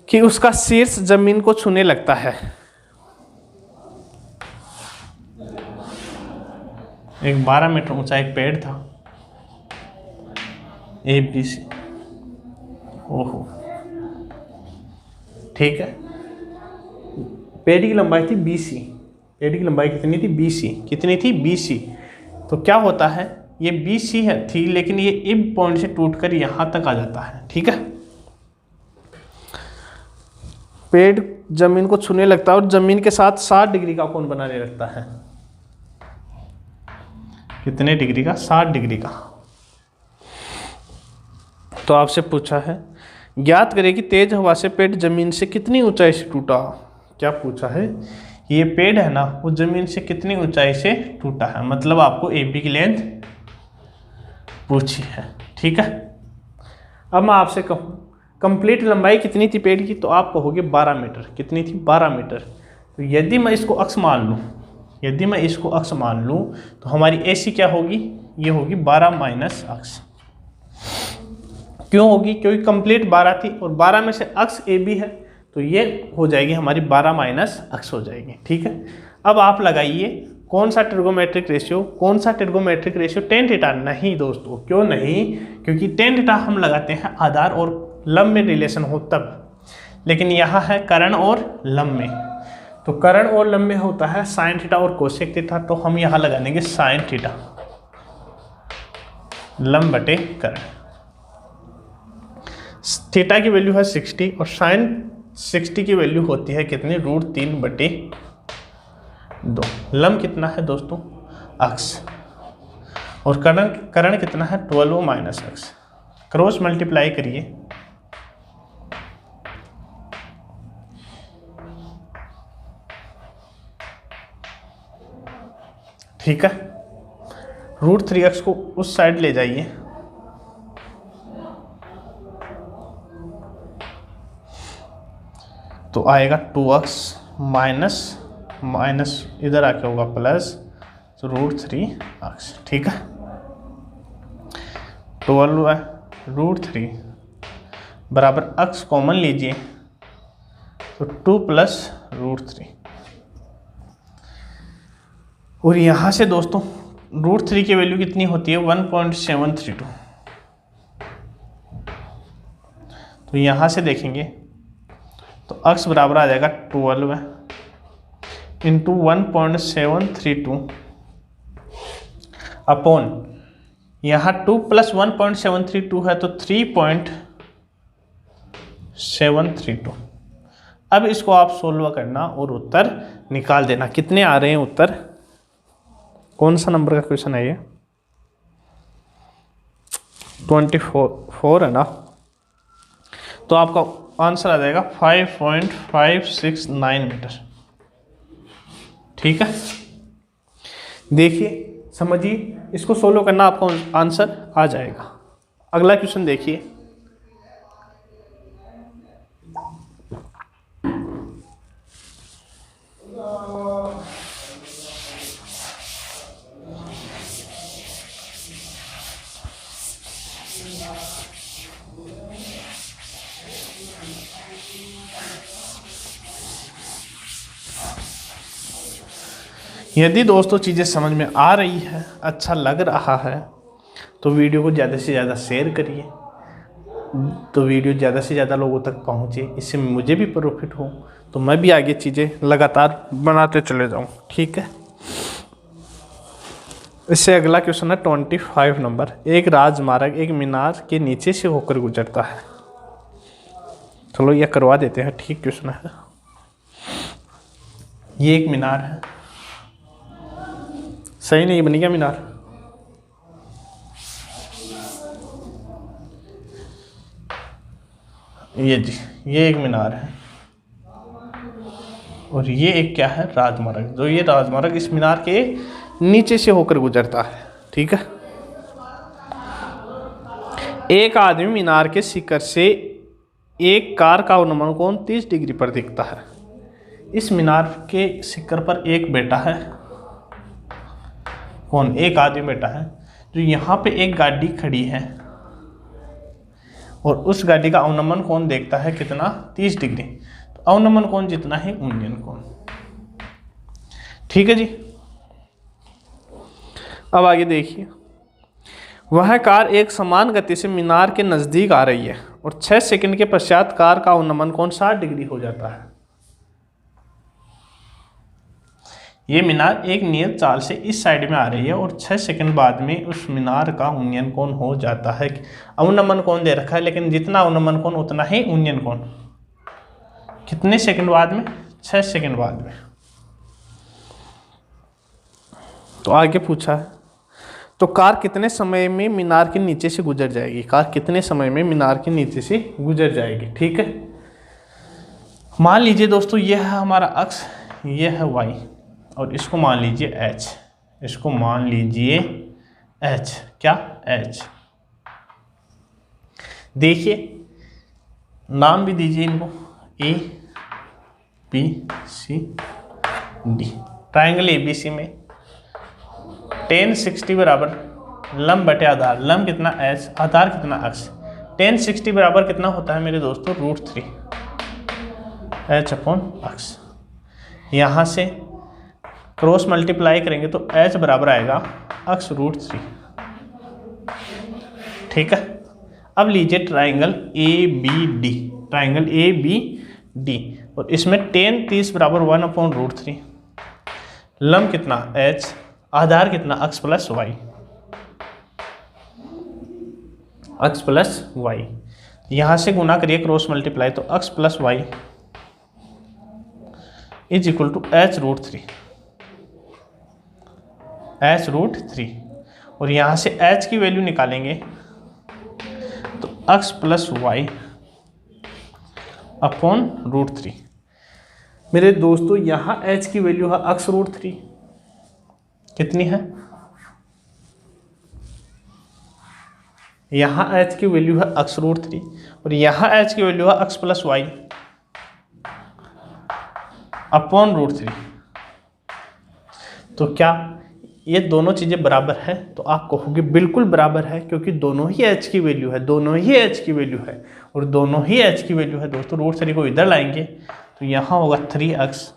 A: कि उसका शीर्ष जमीन को छूने लगता है। एक 12 मीटर ऊंचा एक पेड़ था ABC, ओहो ठीक है, पेड़ की लंबाई थी BC, पेड़ की लंबाई कितनी थी, BC, कितनी थी, BC। तो क्या होता है, ये BC है थी, लेकिन ये इब पॉइंट से टूटकर यहाँ तक आ जाता है। ठीक है, पेड़ जमीन को छूने लगता है और जमीन के साथ 60 डिग्री का कोण बनाने लगता है। कितने डिग्री का, 60 डिग्री का। तो आपसे पूछा है ज्ञात करें कि तेज हवा से पेड़ जमीन से कितनी ऊंचाई से टूटा। क्या पूछा है, ये पेड़ है ना वो जमीन से कितनी ऊंचाई से टूटा है, मतलब आपको AB की लेंथ पूछी है। ठीक है, अब मैं आपसे कहूँ कंप्लीट लंबाई कितनी थी पेड़ की, तो आप कहोगे 12 मीटर। कितनी थी, 12 मीटर। तो यदि मैं इसको अक्ष मान लूँ, यदि मैं इसको अक्ष मान लूँ तो हमारी AC क्या होगी, ये होगी 12 माइनस अक्ष। क्यों होगी, क्योंकि कंप्लीट 12 थी और 12 में से अक्ष AB है, तो ये हो जाएगी हमारी 12 माइनस अक्ष हो जाएगी। ठीक है, अब आप लगाइए कौन सा ट्रिगोमेट्रिक रेशियो, कौन सा ट्रिगोमेट्रिक रेशियो, tan थीटा। नहीं दोस्तों, क्यों नहीं, क्योंकि tan थीटा हम लगाते हैं आधार और लंब में रिलेशन हो तब, लेकिन यहाँ है कर्ण और लंब में। तो कर्ण और लंब में होता है साइन थीटा और कोसेक थीटा, तो हम यहाँ लगा देंगे साइन थीटा लंब बटे कर्ण। थीटा की वैल्यू है 60 और साइन 60 की वैल्यू होती है कितनी, √3/2। लंब कितना है दोस्तों, अक्ष, और कर्ण कितना है, 12 माइनस अक्ष। क्रॉस मल्टीप्लाई करिए, ठीक है, √3 अक्ष को उस साइड ले जाइए, तो आएगा 2x माइनस माइनस इधर आके होगा प्लस, तो √3 अक्ष। ठीक है, 12 है, √3 बराबर अक्ष कॉमन लीजिए तो 2 प्लस √3। और यहाँ से दोस्तों √3 की वैल्यू कितनी होती है 1.732। तो यहाँ से देखेंगे तो x बराबर आ जाएगा 12 इंटू 1.732 अपॉन यहाँ 2 प्लस 1.732 है तो 3.732। अब इसको आप सोल्व करना और उत्तर निकाल देना। कितने आ रहे हैं उत्तर? कौन सा नंबर का क्वेश्चन है ये? 24 है ना। तो आपका आंसर आ जाएगा 5.569 मीटर। ठीक है, देखिए समझिए, इसको सोल्व करना आपको आंसर आ जाएगा। अगला क्वेश्चन देखिए। यदि दोस्तों चीज़ें समझ में आ रही है, अच्छा लग रहा है, तो वीडियो को ज़्यादा से ज़्यादा शेयर करिए, तो वीडियो ज़्यादा से ज़्यादा लोगों तक पहुँचे, इससे मुझे भी प्रॉफिट हो, तो मैं भी आगे चीज़ें लगातार बनाते चले जाऊँ। ठीक है, इससे अगला क्वेश्चन है 25 नंबर। एक राजमार्ग एक मीनार के नीचे से होकर गुजरता है। चलो यह करवा देते हैं। ठीक क्वेश्चन है। ये एक मीनार है, सही नहीं बनी क्या मीनार? ये जी, ये एक मीनार है और ये एक क्या है? राजमार्ग। जो ये राजमार्ग इस मीनार के नीचे से होकर गुजरता है। ठीक है, एक आदमी मीनार के शिखर से एक कार का अनुमान कोण 30 डिग्री पर दिखता है। इस मीनार के शिखर पर एक बैठा है, कौन? एक आदमी बैठा है। जो यहाँ पे एक गाड़ी खड़ी है और उस गाड़ी का अवनमन कोण देखता है कितना? 30 डिग्री। तो अवनमन कोण जितना है उन्नयन कोण। ठीक है जी, अब आगे देखिए। वह कार एक समान गति से मीनार के नज़दीक आ रही है और 6 सेकंड के पश्चात कार का अवनमन कोण 60 डिग्री हो जाता है। ये मीनार एक नियत चाल से इस साइड में आ रही है और 6 सेकंड बाद में उस मीनार का उन्नयन कोण हो जाता है। अवनमन कोण दे रखा है, लेकिन जितना अवनमन कोण उतना ही उन्नयन कोण। कितने सेकंड बाद में? 6 सेकंड बाद में। तो आगे पूछा है, तो कार कितने समय में मीनार के नीचे से गुजर जाएगी? कार कितने समय में मीनार के नीचे से गुजर जाएगी? ठीक है, मान लीजिए दोस्तों यह है हमारा अक्ष, यह है y, और इसको मान लीजिए h, इसको मान लीजिए h। क्या? h। देखिए, नाम भी दीजिए इनको, A B C D। Triangle ABC में tan 60 बराबर लंब बटे आधार। लंब कितना? h, आधार कितना? अक्ष। tan 60 बराबर कितना होता है मेरे दोस्तों? √3 h अपॉन अक्ष। यहाँ से क्रॉस मल्टीप्लाई करेंगे तो h बराबर आएगा अक्ष √3। ठीक है, अब लीजिए ट्राइंगल ABD, ट्राइंगल ABD, और इसमें tan 30 बराबर 1/√3। लंब कितना? h, आधार कितना? X plus y, x plus y। यहाँ से गुना करिए क्रॉस मल्टीप्लाई, तो x plus y is equal to h√3, h√3। और यहाँ से h की वैल्यू निकालेंगे तो अक्ष प्लस y अपॉन √3। मेरे दोस्तों यहाँ h की वैल्यू है अक्ष √3, कितनी है? यहाँ h की वैल्यू है अक्ष √3 और यहाँ h की वैल्यू है अक्ष प्लस y अपॉन √3। तो क्या ये दोनों चीज़ें बराबर है? तो आप कहोगे बिल्कुल बराबर है, क्योंकि दोनों ही h की वैल्यू है, दोनों ही h की वैल्यू है, और दोनों ही h की वैल्यू है दोस्तों। √3 को इधर लाएंगे तो यहाँ होगा 3x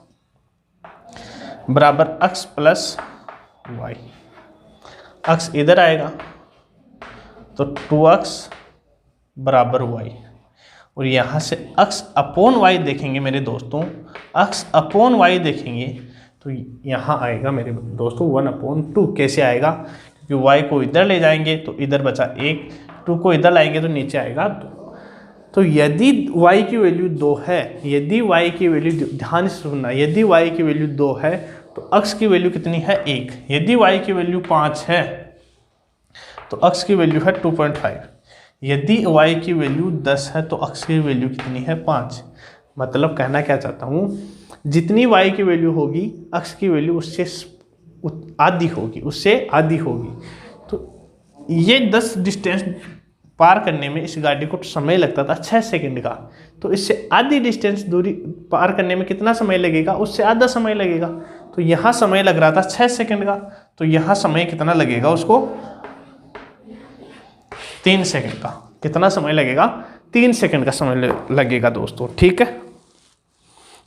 A: बराबर अक्ष प्लस y। अक्स इधर आएगा तो 2x बराबर y, और यहाँ से अक्स अपॉन y देखेंगे मेरे दोस्तों, अक्स अपॉन y देखेंगे तो यहाँ आएगा मेरे दोस्तों 1/2। कैसे आएगा? क्योंकि y को इधर ले जाएंगे तो इधर बचा 1, 2 को इधर लाएंगे तो नीचे आएगा 2। तो यदि y की वैल्यू 2 है, यदि y की वैल्यू, ध्यान से सुनना, यदि y की वैल्यू 2 है तो अक्स की वैल्यू कितनी है? 1। यदि y की वैल्यू 5 है तो अक्स की वैल्यू है 2.5। यदि y की वैल्यू 10 है तो अक्स की वैल्यू कितनी है? 5। मतलब कहना क्या चाहता हूँ, जितनी y की वैल्यू होगी अक्स की वैल्यू उससे आधी होगी, उससे आधी होगी। तो ये 10 डिस्टेंस पार करने में इस गाड़ी को समय लगता था 6 सेकंड का, तो इससे आधी डिस्टेंस दूरी पार करने में कितना समय लगेगा? उससे आधा समय लगेगा। तो यहाँ समय लग रहा था 6 सेकंड का, तो यहाँ समय कितना लगेगा उसको? 3 सेकंड का। कितना समय लगेगा? 3 सेकंड का समय लगेगा दोस्तों। ठीक है,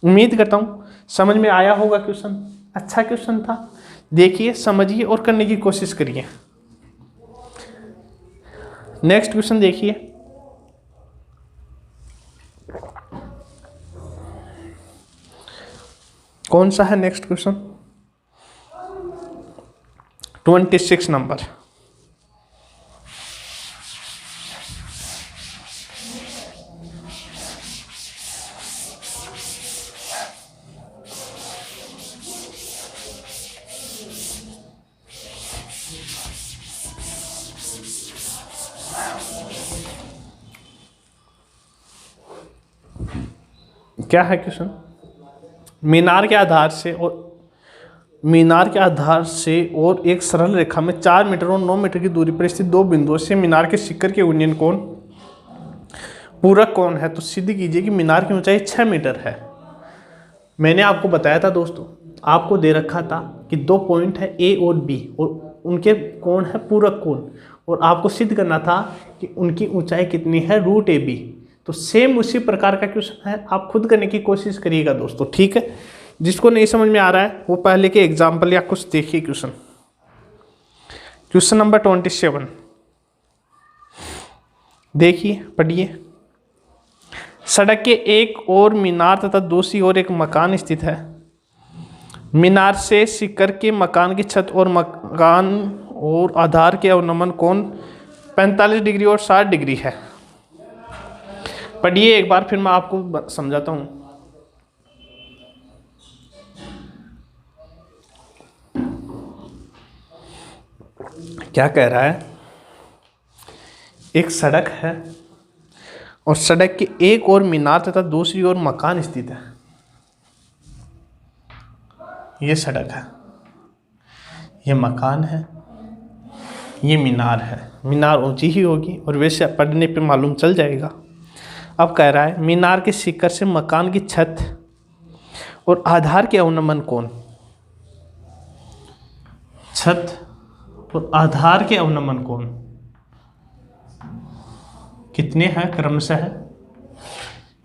A: उम्मीद करता हूँ समझ में आया होगा क्वेश्चन। अच्छा क्वेश्चन था, देखिए, समझिए और करने की कोशिश करिए। नेक्स्ट क्वेश्चन देखिए, कौन सा है नेक्स्ट क्वेश्चन? 26 नंबर। क्या है क्वेश्चन? मीनार के आधार से और एक सरल रेखा में 4 मीटर और 9 मीटर की दूरी पर स्थित दो बिंदुओं से मीनार के शिखर के यूनियन कोण पूरक कोण है। तो सिद्ध कीजिए कि मीनार की ऊंचाई 6 मीटर है। मैंने आपको बताया था दोस्तों, आपको दे रखा था कि 2 पॉइंट है A और B और उनके कोण है पूरक कोण, और आपको सिद्ध करना था कि उनकी ऊंचाई कितनी है? √AB। तो सेम उसी प्रकार का क्वेश्चन है, आप खुद करने की कोशिश करिएगा दोस्तों। ठीक है, जिसको नहीं समझ में आ रहा है वो पहले के एग्जाम्पल या कुछ देखिए। क्वेश्चन नंबर 27 देखिए, पढ़िए। सड़क के एक ओर मीनार तथा दूसरी ओर एक मकान स्थित है। मीनार से शिखर के मकान की छत और मकान और आधार के अवनमन कोण 45 डिग्री और 60 डिग्री है। पढ़िए एक बार, फिर मैं आपको समझाता हूँ। क्या कह रहा है? एक सड़क है और सड़क के एक ओर मीनार तथा दूसरी ओर मकान स्थित है। ये सड़क है, ये मकान है, ये मीनार है। मीनार ऊंची ही होगी और वैसे पढ़ने पे मालूम चल जाएगा। अब कह रहा है मीनार के शिखर से मकान की छत और आधार के अवनमन कोण, छत और आधार के अवनमन कोण कितने हैं क्रमशः?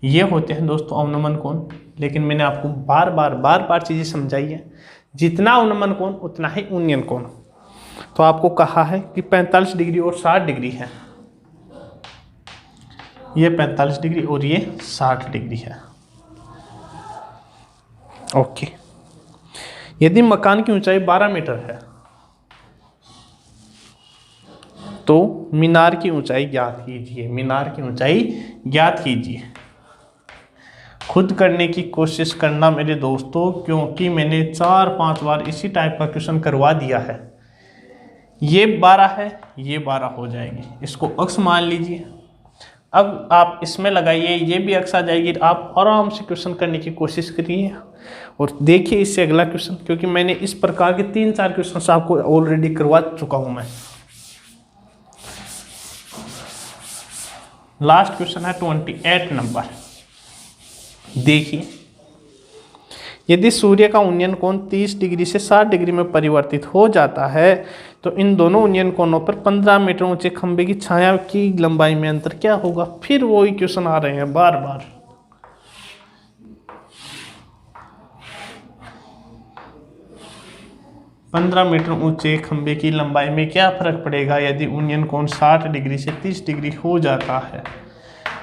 A: ये होते हैं दोस्तों अवनमन कोण। लेकिन मैंने आपको बार बार चीजें समझाई है, जितना अवनमन कोण उतना ही उन्नयन कोण। तो आपको कहा है कि 45 डिग्री और 60 डिग्री है। ये 45 डिग्री और ये 60 डिग्री है। ओके, यदि मकान की ऊंचाई 12 मीटर है तो मीनार की ऊंचाई ज्ञात कीजिए। मीनार की ऊंचाई ज्ञात कीजिए। खुद करने की कोशिश करना मेरे दोस्तों, क्योंकि मैंने 4-5 बार इसी टाइप का क्वेश्चन करवा दिया है। ये 12 है, ये 12 हो जाएगी, इसको अक्स मान लीजिए। अब आप इसमें लगाइए, ये भी अक्स आ जाएगी। आप आराम से क्वेश्चन करने की कोशिश करिए और देखिए इससे अगला क्वेश्चन, क्योंकि मैंने इस प्रकार के 3-4 क्वेश्चन आपको ऑलरेडी करवा चुका हूं मैं। लास्ट क्वेश्चन है 28 नंबर। देखिए, यदि सूर्य का उन्नयन कोण 30 डिग्री से 60 डिग्री में परिवर्तित हो जाता है तो इन दोनों उन्नयन कोणों पर 15 मीटर ऊंचे खंभे की छाया की लंबाई में अंतर क्या होगा? फिर वही क्वेश्चन आ रहे हैं बार बार। 15 मीटर ऊंचे खंबे की लंबाई में क्या फ़र्क पड़ेगा यदि उन्नयन कोण 60 डिग्री से 30 डिग्री हो जाता है।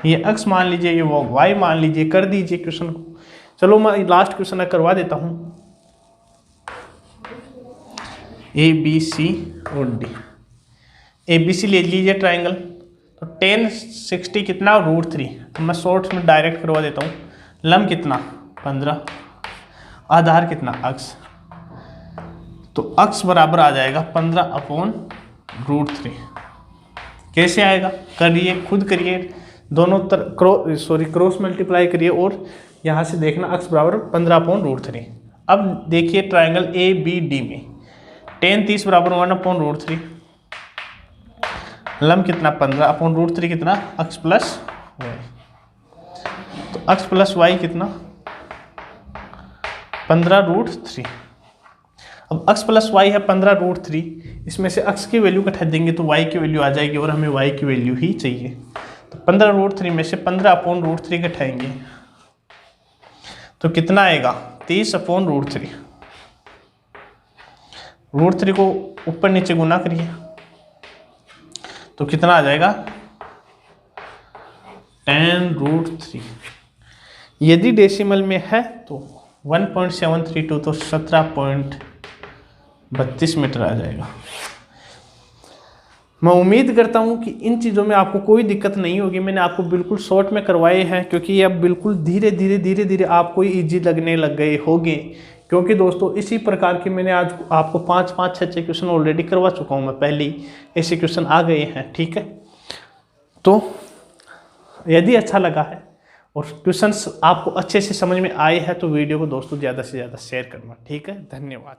A: ये x मान लीजिए, ये वो y मान लीजिए, कर दीजिए क्वेश्चन को। चलो मैं लास्ट क्वेश्चन करवा देता हूँ। ए बी सी और डी, ए बी सी ले लीजिए ट्राइंगल। तो 10 60 कितना, √3। तो मैं शॉर्ट्स में डायरेक्ट करवा देता हूँ। लंब कितना 15, आधार कितना x, तो x बराबर आ जाएगा 15/√3। कैसे आएगा, करिए खुद करिए, दोनों क्रॉस मल्टीप्लाई करिए और यहाँ से देखना x बराबर 15/√3। अब देखिए ट्राइंगल ए बी डी में 10 30 बराबर 1/√3, लंब कितना 15/√3 कितना x प्लस वाई, तो x प्लस वाई कितना 15√3। अब x प्लस वाई है 15√3, इसमें से x की वैल्यू घटा देंगे तो y की वैल्यू आ जाएगी और हमें y की वैल्यू ही चाहिए। तो 15√3 में से 15/√3 घटाएंगे तो कितना आएगा 30/√3। √3 को ऊपर नीचे गुना करिए तो कितना आ जाएगा 10√3। यदि डेसिमल में है तो 1.732 तो 17.32 मीटर आ जाएगा। मैं उम्मीद करता हूं कि इन चीज़ों में आपको कोई दिक्कत नहीं होगी। मैंने आपको बिल्कुल शॉर्ट में करवाए हैं क्योंकि ये अब बिल्कुल धीरे धीरे आपको ईजी लगने लग गए होंगे। क्योंकि दोस्तों इसी प्रकार के मैंने आज आपको 5 6 क्वेश्चन ऑलरेडी करवा चुका हूँ मैं, पहले ही ऐसे क्वेश्चन आ गए हैं। ठीक है, तो यदि अच्छा लगा है और क्वेश्चंस आपको अच्छे से समझ में आए हैं तो वीडियो को दोस्तों ज़्यादा से ज़्यादा शेयर करना। ठीक है, धन्यवाद।